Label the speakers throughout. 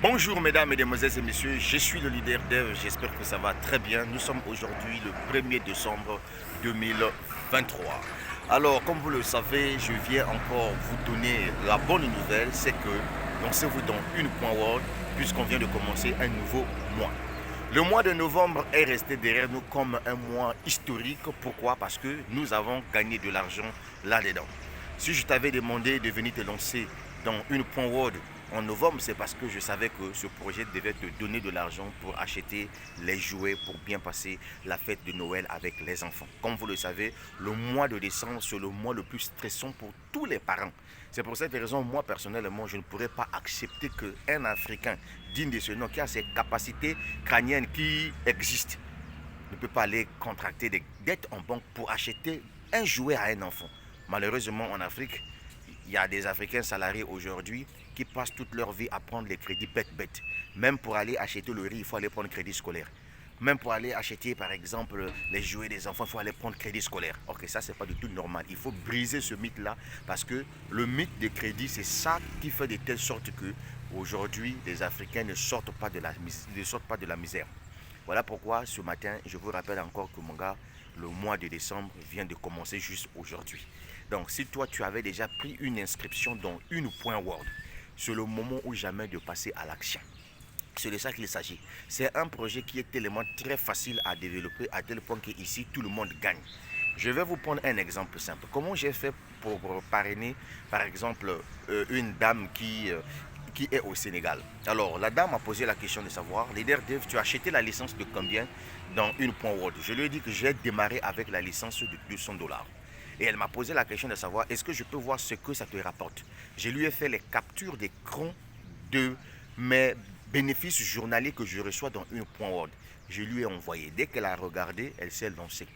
Speaker 1: Bonjour mesdames, mesdemoiselles et messieurs, je suis le leader Dev, j'espère que ça va très bien. Nous sommes aujourd'hui le 1er décembre 2023. Alors, comme vous le savez, je viens encore vous donner la bonne nouvelle, c'est que lancez-vous dans une point world puisqu'on vient de commencer un nouveau mois. Le mois de novembre est resté derrière nous comme un mois historique. Pourquoi? Parce que nous avons gagné de l'argent là-dedans. Si je t'avais demandé de venir te lancer dans une point world en novembre, c'est parce que je savais que ce projet devait te donner de l'argent pour acheter les jouets pour bien passer la fête de Noël avec les enfants. Comme vous le savez, le mois de décembre, c'est le mois le plus stressant pour tous les parents. C'est pour cette raison, moi personnellement, je ne pourrais pas accepter qu'un Africain digne de ce nom, qui a ses capacités crâniennes qui existent, ne peut pas aller contracter des dettes en banque pour acheter un jouet à un enfant. Malheureusement, en Afrique, il y a des Africains salariés aujourd'hui qui passent toute leur vie à prendre les crédits bêtes. Même pour aller acheter le riz, il faut aller prendre crédit scolaire. Même pour aller acheter, par exemple, les jouets des enfants, il faut aller prendre crédit scolaire. Ok, ça, c'est pas du tout normal. Il faut briser ce mythe-là parce que le mythe des crédits, c'est ça qui fait de telle sorte que aujourd'hui, les Africains ne sortent pas de la misère. Voilà pourquoi ce matin, je vous rappelle encore que mon gars, le mois de décembre vient de commencer juste aujourd'hui. Donc, si toi, tu avais déjà pris une inscription dans une point Word, c'est le moment ou jamais de passer à l'action. C'est de ça qu'il s'agit. C'est un projet qui est tellement très facile à développer à tel point qu'ici, tout le monde gagne. Je vais vous prendre un exemple simple. Comment j'ai fait pour parrainer, par exemple, une dame qui est au Sénégal. Alors, la dame a posé la question de savoir, Leader Dev, tu as acheté la licence de combien dans une point Word? Je lui ai dit que j'ai démarré avec la licence de 200 $. Et elle m'a posé la question de savoir, est-ce que je peux voir ce que ça te rapporte? Je lui ai fait les captures d'écran de mes bénéfices journaliers que je reçois dans une point Word. Je lui ai envoyé. Dès qu'elle a regardé, elle s'est lancée.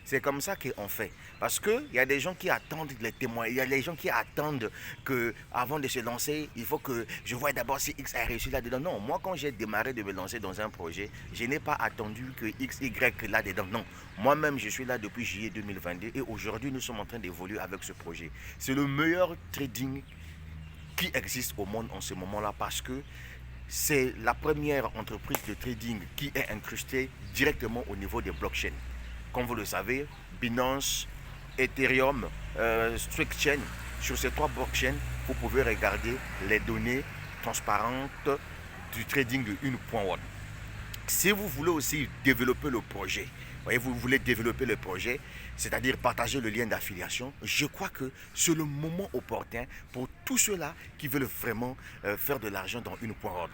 Speaker 1: C'est comme ça qu'on fait. Parce qu'il y a des gens qui attendent les témoins. Il y a des gens qui attendent que, avant de se lancer, il faut que je voie d'abord si X a réussi là-dedans. Non, moi, quand j'ai démarré de me lancer dans un projet, je n'ai pas attendu que X, Y là-dedans. Non, moi-même, je suis là depuis juillet 2022 et aujourd'hui, nous sommes en train d'évoluer avec ce projet. C'est le meilleur trading qui existe au monde en ce moment-là parce que c'est la première entreprise de trading qui est incrustée directement au niveau des blockchains. Comme vous le savez, Binance, Ethereum, StreetChain, sur ces trois blockchains, vous pouvez regarder les données transparentes du trading de une point one. Si vous voulez aussi développer le projet, voyez, vous voulez développer le projet, c'est-à-dire partager le lien d'affiliation, je crois que c'est le moment opportun pour tous ceux-là qui veulent vraiment faire de l'argent dans une point world.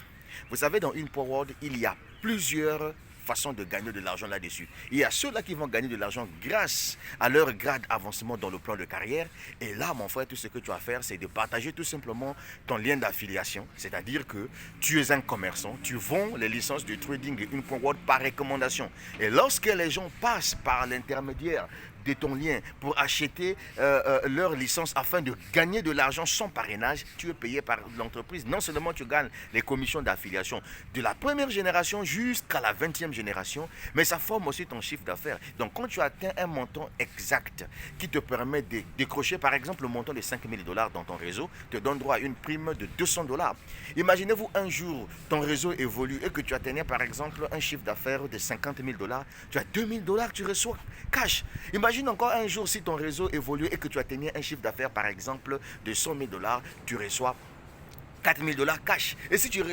Speaker 1: Vous savez, dans une point world, il y a plusieurs façon de gagner de l'argent là-dessus. Il y a ceux-là qui vont gagner de l'argent grâce à leur grade avancement dans le plan de carrière. Et là, mon frère, tout ce que tu vas faire, c'est de partager tout simplement ton lien d'affiliation. C'est-à-dire que tu es un commerçant, tu vends les licences de trading et une point Word par recommandation. Et lorsque les gens passent par l'intermédiaire de ton lien pour acheter leur licence afin de gagner de l'argent sans parrainage, tu es payé par l'entreprise. Non seulement tu gagnes les commissions d'affiliation de la première génération jusqu'à la 20e génération, mais ça forme aussi ton chiffre d'affaires. Donc quand tu atteins un montant exact qui te permet de décrocher par exemple le montant de 5 000 $ dans ton réseau, te donne droit à une prime de 200 $. Imaginez-vous un jour, ton réseau évolue et que tu atteignais par exemple un chiffre d'affaires de 50 000 $, tu as 2 000 $ que tu reçois cash. Imagine encore un jour si ton réseau évolue et que tu atteignais un chiffre d'affaires par exemple de 100 000 $, tu reçois 4 000 $ cash. Et si tu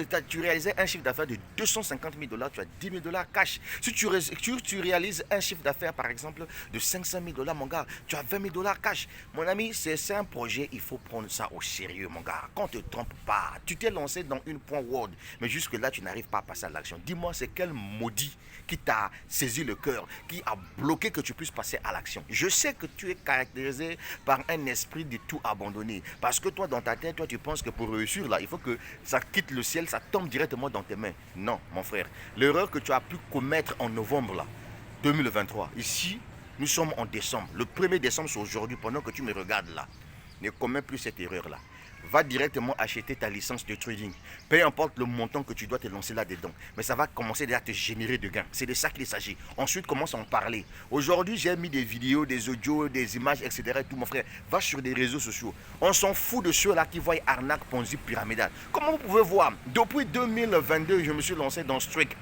Speaker 1: réalisais un chiffre d'affaires de 250 000 $, tu as 10 000 $ cash. Si tu réalises un chiffre d'affaires, par exemple, de 500 000 $, mon gars, tu as 20 000 $ cash. Mon ami, c'est un projet, il faut prendre ça au sérieux, mon gars. Qu'on ne te trompe pas. Tu t'es lancé dans une point Word, mais jusque-là, tu n'arrives pas à passer à l'action. Dis-moi, c'est quel maudit qui t'a saisi le cœur, qui a bloqué que tu puisses passer à l'action. Je sais que tu es caractérisé par un esprit de tout abandonner. Parce que toi, dans ta tête, toi, tu penses que pour réussir, là, il faut que ça quitte le ciel, ça tombe directement dans tes mains. Non, mon frère. L'erreur que tu as pu commettre en novembre, là, 2023, ici, nous sommes en décembre. Le 1er décembre, c'est aujourd'hui, pendant que tu me regardes là. Ne commets plus cette erreur-là. va directement acheter ta licence de trading. Peu importe le montant que tu dois te lancer là-dedans. Mais ça va commencer déjà à te générer de gains. C'est de ça qu'il s'agit. Ensuite, commence à en parler. Aujourd'hui, j'ai mis des vidéos, des audios, des images, etc. Et tout, mon frère, va sur des réseaux sociaux. On s'en fout de ceux-là qui voient arnaque, ponzi, pyramidal. Comme vous pouvez voir, depuis 2022, je me suis lancé dans Streak.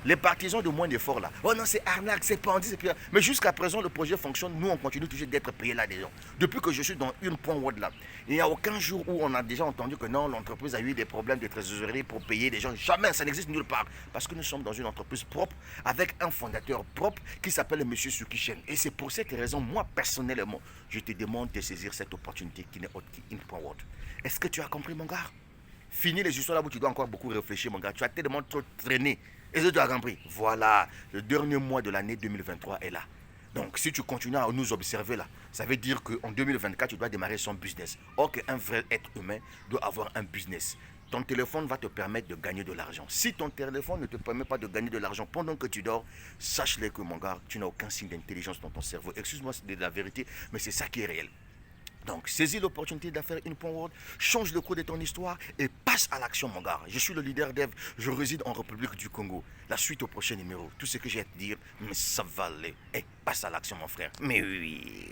Speaker 1: Les partisans de moins d'efforts là, oh non c'est arnaque, c'est ponzi, c'est pire. Mais jusqu'à présent le projet fonctionne, nous on continue toujours d'être payés là-dedans. Depuis que je suis dans une point word là, il n'y a aucun jour où on a déjà entendu que non, l'entreprise a eu des problèmes de trésorerie pour payer des gens. Jamais, ça n'existe nulle part. Parce que nous sommes dans une entreprise propre, avec un fondateur propre qui s'appelle M. Sukichen. Et c'est pour cette raison, moi personnellement, je te demande de saisir cette opportunité qui n'est autre qu'une point word. Est-ce que tu as compris mon gars? Fini les histoires là où tu dois encore beaucoup réfléchir mon gars. Tu as tellement trop traîné. Est-ce que tu as compris? Voilà, le dernier mois de l'année 2023 est là. Donc si tu continues à nous observer là, ça veut dire qu'en 2024, tu dois démarrer son business. Or qu'un vrai être humain doit avoir un business. Ton téléphone va te permettre de gagner de l'argent. Si ton téléphone ne te permet pas de gagner de l'argent pendant que tu dors, sache-le que mon gars, tu n'as aucun signe d'intelligence dans ton cerveau. Excuse-moi, c'est de la vérité, mais c'est ça qui est réel. Donc, saisis l'opportunité d'affaire une point word, change le cours de ton histoire et passe à l'action, mon gars. Je suis le leader dev, je réside en République du Congo. La suite au prochain numéro. Tout ce que j'ai à te dire, mais ça va aller. Passe à l'action, mon frère. Mais oui.